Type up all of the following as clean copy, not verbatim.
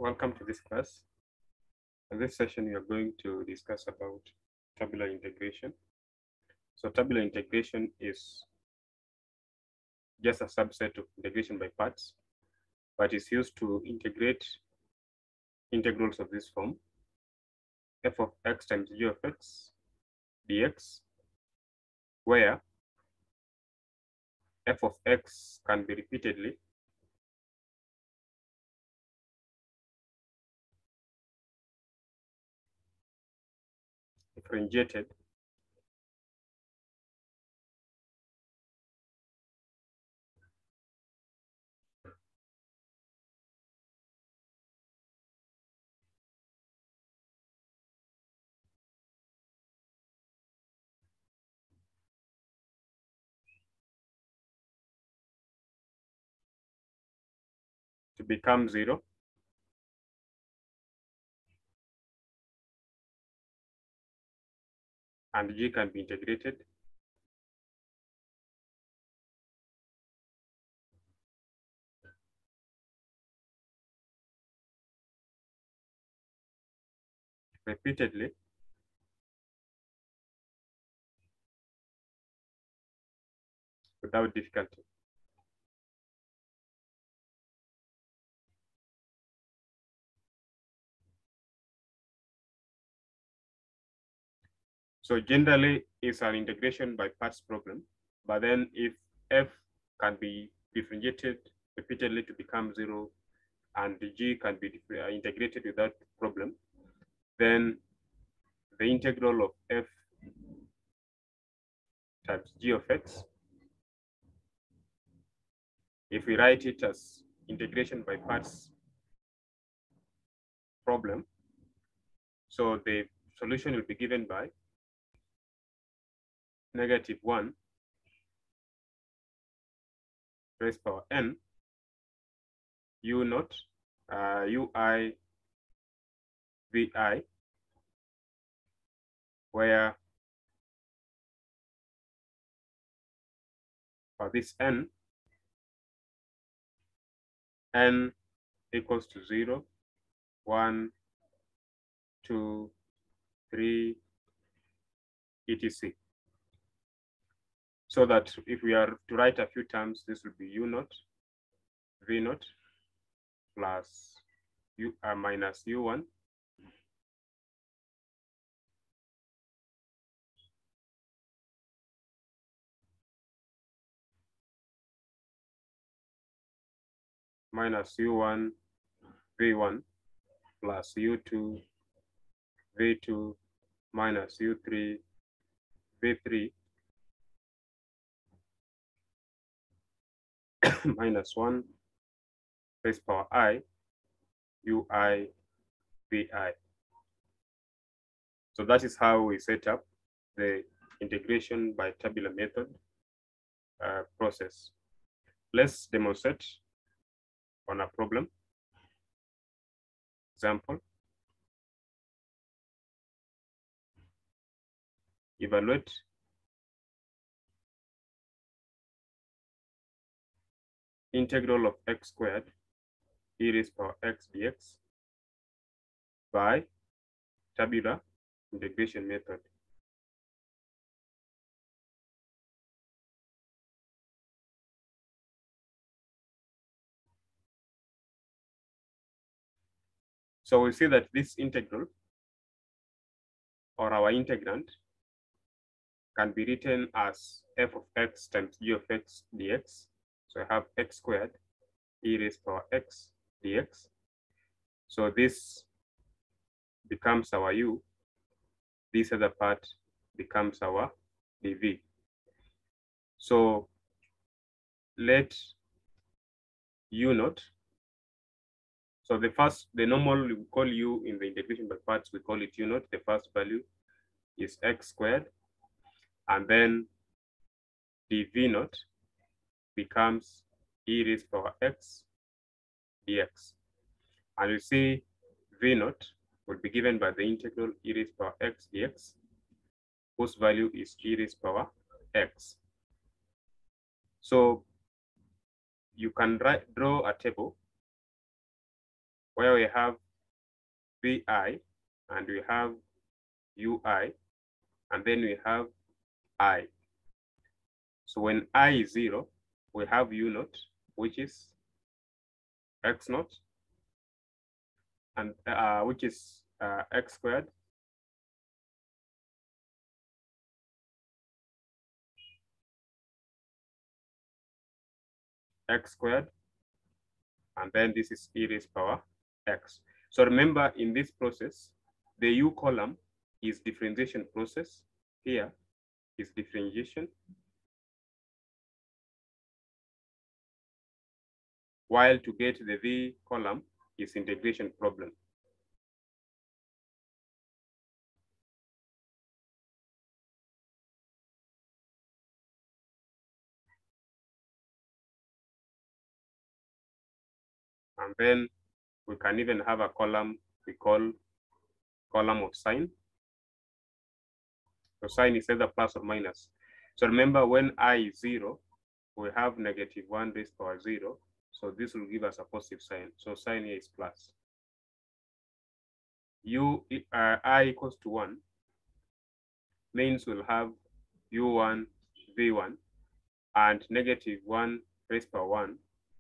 Welcome to this class. In this session, we are going to discuss about tabular integration. So tabular integration is just a subset of integration by parts, but it's used to integrate integrals of this form: f of x times g of x dx, where f of x can be repeatedly differentiated to become 0 and g can be integrated repeatedly without difficulty. So generally, it's an integration by parts problem. But then if f can be differentiated repeatedly to become 0 and the g can be integrated without problem, then the integral of f times g of x, if we write it as integration by parts problem, so the solution will be given by -1 raised power n u naught ui vi, where for this n equals to 0, 1, 2, 3, etc. So that if we are to write a few terms, this will be u naught, v naught, plus u minus u1, minus u1 v1, plus u2 v2 minus u3 v3 minus 1 raised power I ui vi. So that is how we set up the integration by tabular method process. Let's demonstrate on a problem. Example: evaluate integral of x squared e raised power x dx by tabular integration method. So we see that this integral, or our integrand, can be written as f of x times g of x dx. So I have x squared e raised power x dx. So this becomes our u. This other part becomes our dv. So let u naught. So the normal we call u in the integration by parts, we call it u naught. The first value is x squared, and then dv naught becomes e raised power x dx. And you see v naught will be given by the integral e raised power x dx, whose value is e raised power x. So you can draw a table where we have vi and we have ui, and then we have I. So when I is 0, we have u naught, which is x naught, and which is x squared, and then this is e raised power x. So remember, in this process, the u column is differentiation process. Here is differentiation, while to get the v column is integration problem. And then we can even have a column we call column of sign. So sign is either plus or minus. So remember, when I is 0, we have negative 1 raised to power 0. So this will give us a positive sign. So sign here is plus. I equals to 1 means we'll have u1, v1, and negative 1 raised to 1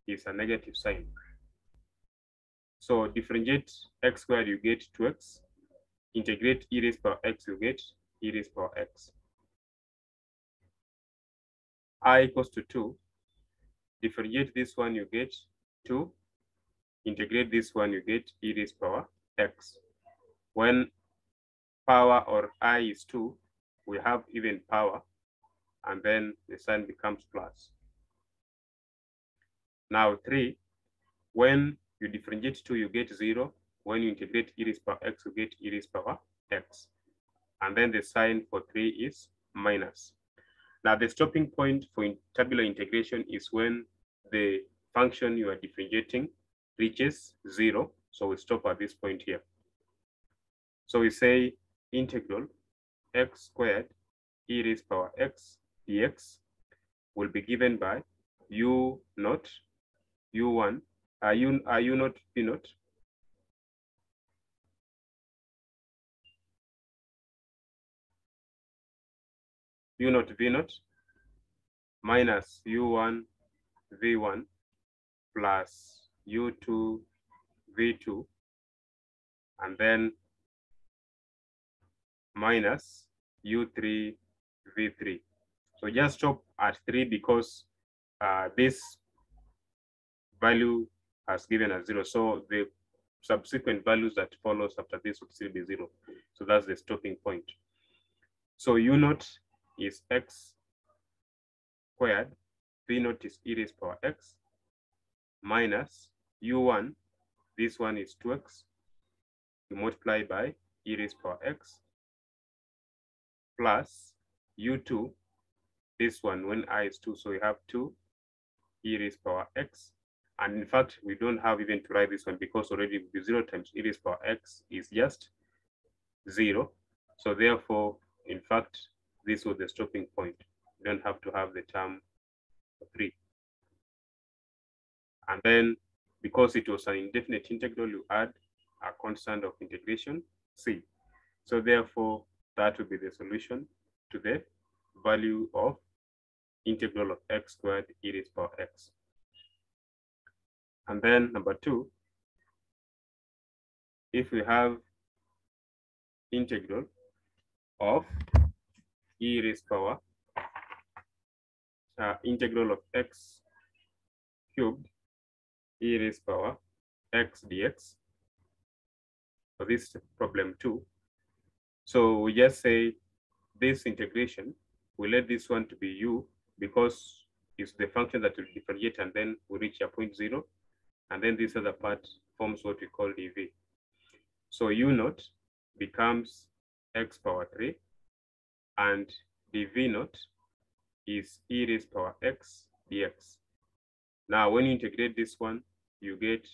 is a negative sign. So differentiate x squared, you get 2x. Integrate e raised to x, you get e raised to x. I equals to 2. Differentiate this one, you get 2. Integrate this one, you get e raised power x. When power or I is 2, we have even power, and then the sign becomes plus. Now 3, when you differentiate 2, you get 0. When you integrate e raised power x, you get e raised power x. And then the sign for 3 is minus. Now the stopping point for tabular integration is when the function you are differentiating reaches 0. So we stop at this point here. So we say integral x squared e raised power x dx will be given by u naught, u1, u naught, v naught, u naught, v naught, minus u1, v1, plus u2, v2, and then minus u3, v3. So just stop at 3 because this value has given us 0. So the subsequent values that follows after this would still be 0. So that's the stopping point. So u naught is x squared, v naught is e raised power x, minus u1, this one is 2x, you multiply by e raised power x, plus u2, this one when I is 2, so we have 2 e raised power x. And in fact, we don't have even to write this one because already the 0 times e raised power x is just 0. So therefore, in fact, this was the stopping point. You don't have to have the term 3. And then, because it was an indefinite integral, you add a constant of integration, c. So therefore, that will be the solution to the value of integral of x squared e raised power x. And then number 2, if we have integral of e raised power integral of x cubed e raised power x dx. So this is problem 2. So we just say this integration, we let this one to be u because it's the function that will differentiate, and then we reach a point 0. And then this other part forms what we call dv. So u naught becomes x power 3, and dv naught is e raised power x dx. Now, when you integrate this one, you get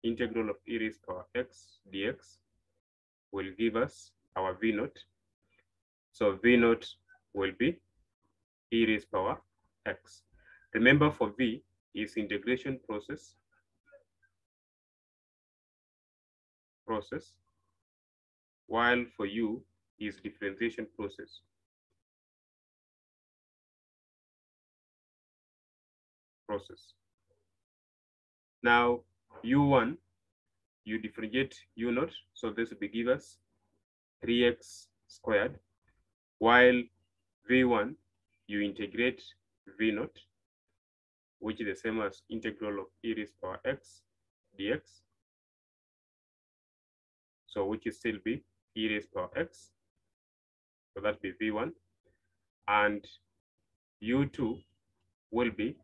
integral of e raised power x dx will give us our v naught. So v naught will be e raised power x. Remember, for v is integration process. process, while for u is differentiation process. Now u1, you differentiate u0, so this will give us 3x squared, while v1, you integrate v0, which is the same as integral of e raised power x dx. So which is still be e raised power x. So that be v1. And u2 will be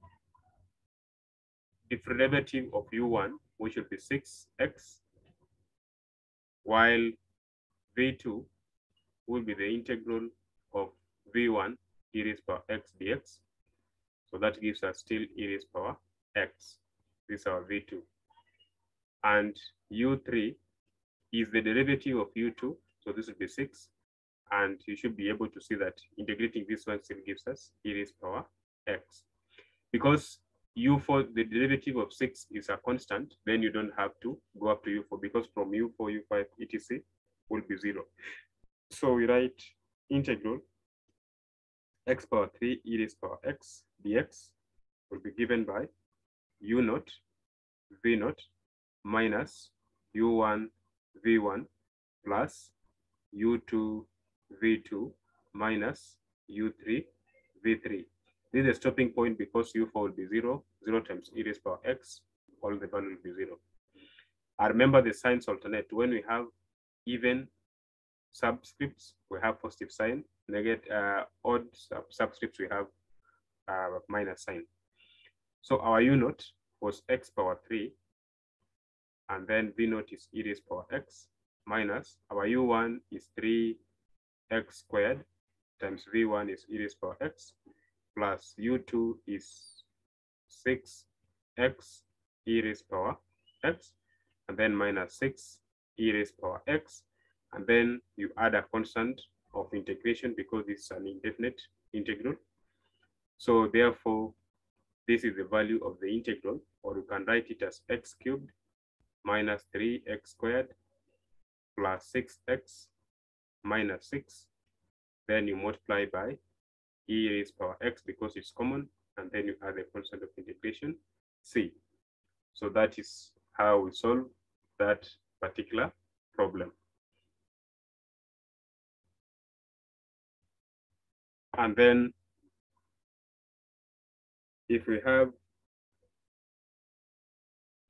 the derivative of u1, which will be 6x, while v2 will be the integral of v1 e raised power x dx. So that gives us still e raised power x. This is our v2. And u3 is the derivative of u2. So this will be 6. And you should be able to see that integrating this one still gives us e raised power x. Because u4, the derivative of 6 is a constant, then you don't have to go up to u4, because from u4, u5, etc. will be 0. So we write integral x power 3 e raised power x dx will be given by u0 v0 minus u1 v1 plus u2 v2 minus u3 v3. This is a stopping point because u4 will be 0. 0 times e raised power x, all the value will be 0. I remember the signs alternate. When we have even subscripts, we have positive sign. Negative odd subscripts, we have minus sign. So our u0 was x power 3, and then v0 is e raised power x, minus our u1 is 3x squared times v1 is e raised power x, plus u2 is 6x e raised power x, and then minus 6 e raised power x, and then you add a constant of integration because it's an indefinite integral. So therefore, this is the value of the integral, or you can write it as x cubed minus 3x squared plus 6x minus 6. Then you multiply by e raised power x because it's common, and then you add the constant of integration c. So that is how we solve that particular problem. And then if we have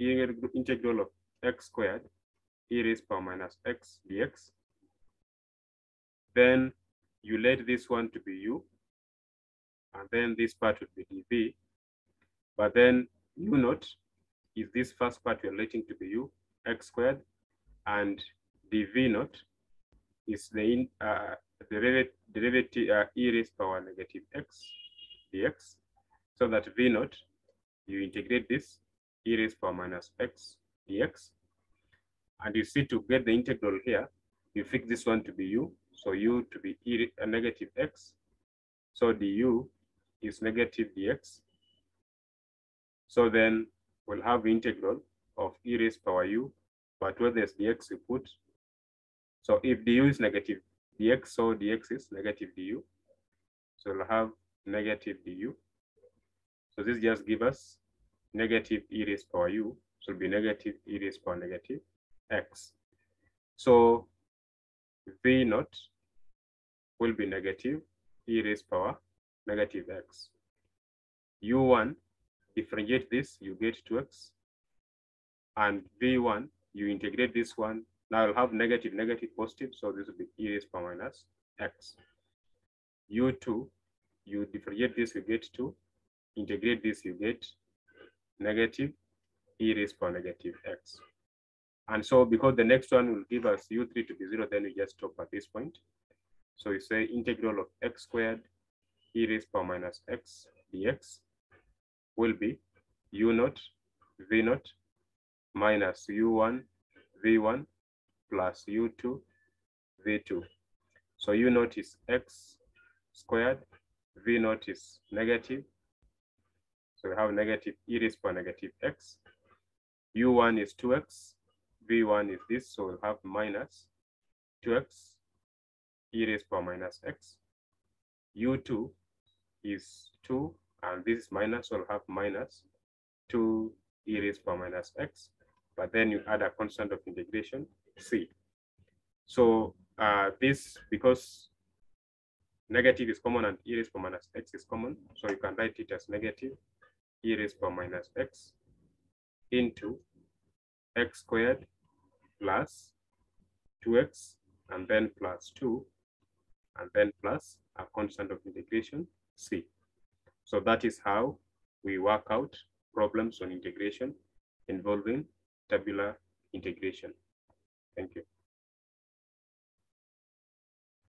integral of x squared e raised power minus x dx, then you let this one to be u, and then this part would be dv, but then u0 is this first part we are letting to be u, x squared, and dv0 is the derivative e raised power negative x dx, so that v0, you integrate this e raised power minus x dx, and you see to get the integral here, you fix this one to be u, so u to be negative x, so du is negative dx. So then we'll have integral of e raised power u, but where there's dx, you put. So if du is negative dx, so dx is negative du. So we'll have negative du. So this just gives us negative e raised power u, so it'll be negative e raised power negative x. So v0 will be negative e raised power negative x. u1, differentiate this, you get 2x. And v1, you integrate this one. Now you'll have negative, negative, positive, so this will be e raised power minus x. u2, you differentiate this, you get 2. Integrate this, you get negative e raised power negative x. And so because the next one will give us u3 to be 0, then we just stop at this point. So you say integral of x squared e raised power minus x dx will be u0 v0 minus u1 v1 plus u2 v2. So u0 is x squared, v0 is negative. So we have negative e raised power negative x. u1 is 2x, V1 is this, so we'll have minus 2x e raised to power minus x. U2 is 2, and this is minus, so we'll have minus 2 e raised to power minus x. But then you add a constant of integration, c. So this, because negative is common and e raised to power minus x is common, so you can write it as negative e raised to power minus x into x squared plus 2x, and then plus 2, and then plus a constant of integration, c. So that is how we work out problems on integration involving tabular integration. Thank you.